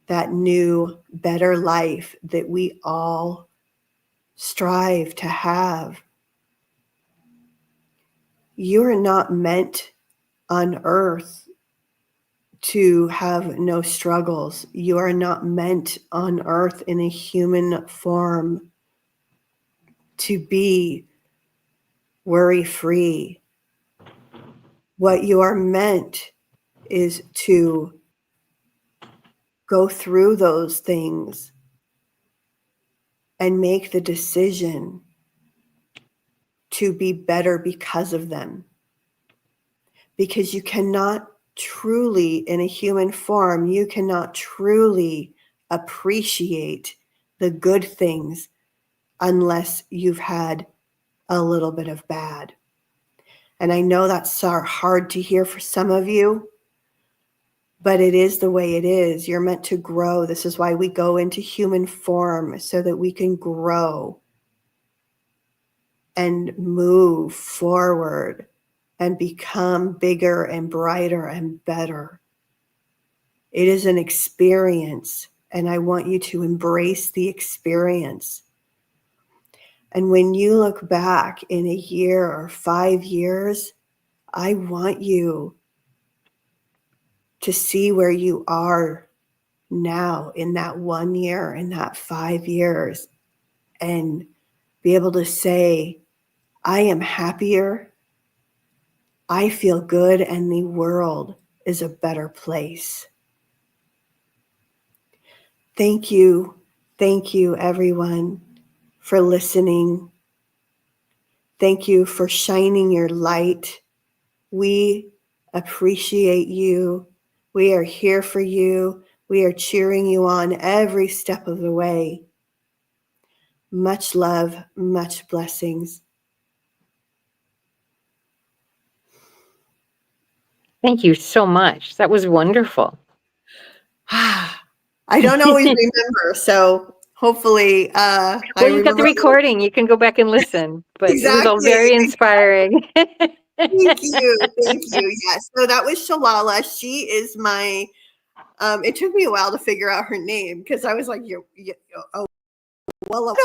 that new, better life that we all strive to have. You are not meant on earth to have no struggles. You are not meant on earth in a human form to be worry-free. What you are meant is to go through those things and make the decision to be better because of them. Because you cannot truly, in a human form, you cannot truly appreciate the good things unless you've had a little bit of bad. And I know that's hard to hear for some of you, but it is the way it is. You're meant to grow. This is why we go into human form, so that we can grow and move forward and become bigger and brighter and better. It is an experience, and I want you to embrace the experience. And when you look back in a year or 5 years, I want you to see where you are now in that 1 year, in that 5 years, and be able to say, I am happier, I feel good, and the world is a better place. Thank you everyone for listening. Thank you for shining your light. We appreciate you. We are here for you. We are cheering you on every step of the way. Much love, much blessings. Thank you so much. That was wonderful. I don't always remember, so hopefully well, you got the recording. You can go back and listen. But exactly. It was all very inspiring. Thank you. Yes. So that was Shalala. She is my. It took me a while to figure out her name because I was like, oh, well,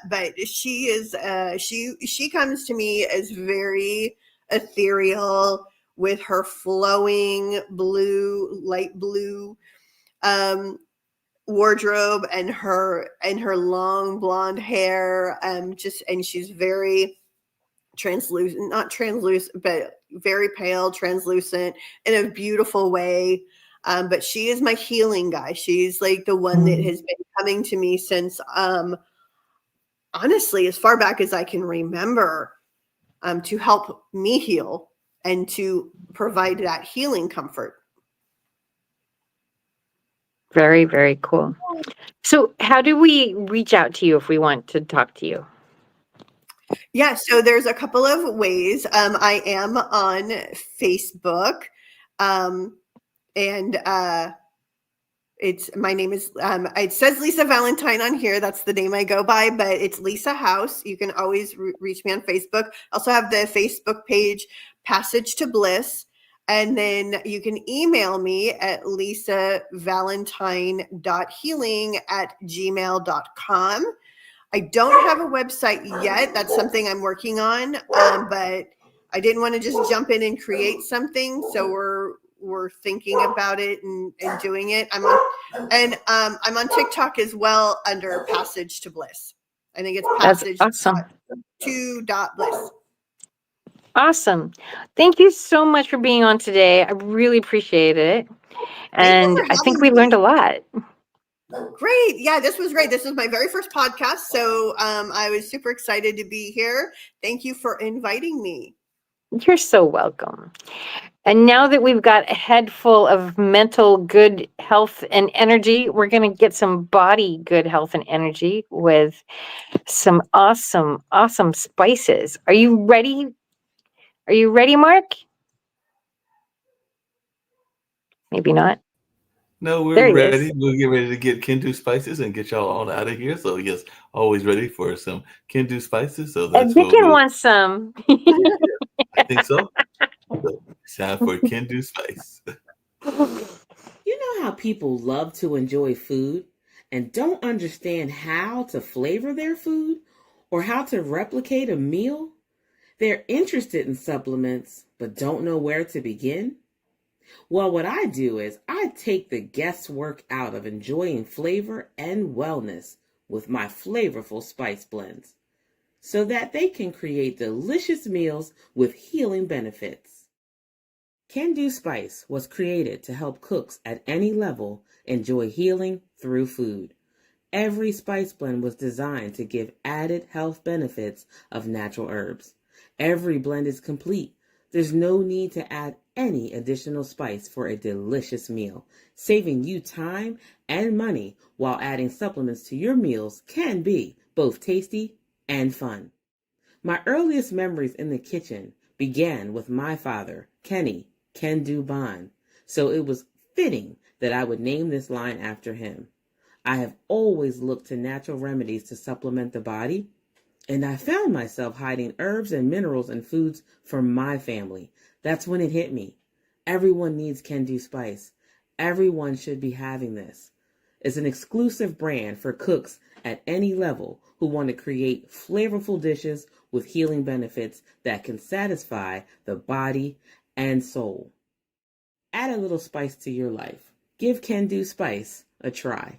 but she is. She comes to me as very ethereal with her flowing blue, light blue wardrobe and her long blonde hair. And she's very translucent, not translucent, but very pale, translucent in a beautiful way. But she is my healing guy. She's like the one that has been coming to me since, honestly, as far back as I can remember, to help me heal and to provide that healing comfort. Very, very cool. So how do we reach out to you if we want to talk to you? Yeah, so there's a couple of ways. I am on Facebook, and my name is it says Lisa Valentine on here. That's the name I go by, but it's Lisa House. You can always reach me on Facebook. I also have the Facebook page Passage to Bliss, and then you can email me at lisavalentine.healing@gmail.com. I don't have a website yet. That's something I'm working on, but I didn't want to just jump in and create something. So we're thinking about it and doing it. I'm on TikTok as well under Passage to Bliss. I think it's Passage awesome. to Bliss. Awesome. Thank you so much for being on today. I really appreciate it. And I think we learned a lot. Great. Yeah, this was great. This was my very first podcast. So I was super excited to be here. Thank you for inviting me. You're so welcome. And now that we've got a head full of mental good health and energy, we're going to get some body good health and energy with some awesome, awesome spices. Are you ready? Are you ready, Mark? Maybe not. No, we're There he ready. is. We'll get ready to get Kendu spices and get y'all on out of here. So yes, always ready for some Kendu spices. So that's what Vicken we'll. wants some. I think so. So it's time for Kendu spice. You know how people love to enjoy food and don't understand how to flavor their food or how to replicate a meal? They're interested in supplements but don't know where to begin? Well, what I do is I take the guesswork out of enjoying flavor and wellness with my flavorful spice blends so that they can create delicious meals with healing benefits. Kendu Spice was created to help cooks at any level enjoy healing through food. Every spice blend was designed to give added health benefits of natural herbs. Every blend is complete. There's no need to add any additional spice for a delicious meal. Saving you time and money while adding supplements to your meals can be both tasty and fun. My earliest memories in the kitchen began with my father, Kenny Kendu Bond, so it was fitting that I would name this line after him. I have always looked to natural remedies to supplement the body, and I found myself hiding herbs and minerals in foods for my family. That's when it hit me. Everyone needs Kendu Spice. Everyone should be having this. It's an exclusive brand for cooks at any level who want to create flavorful dishes with healing benefits that can satisfy the body and soul. Add a little spice to your life. Give Kendu Spice a try.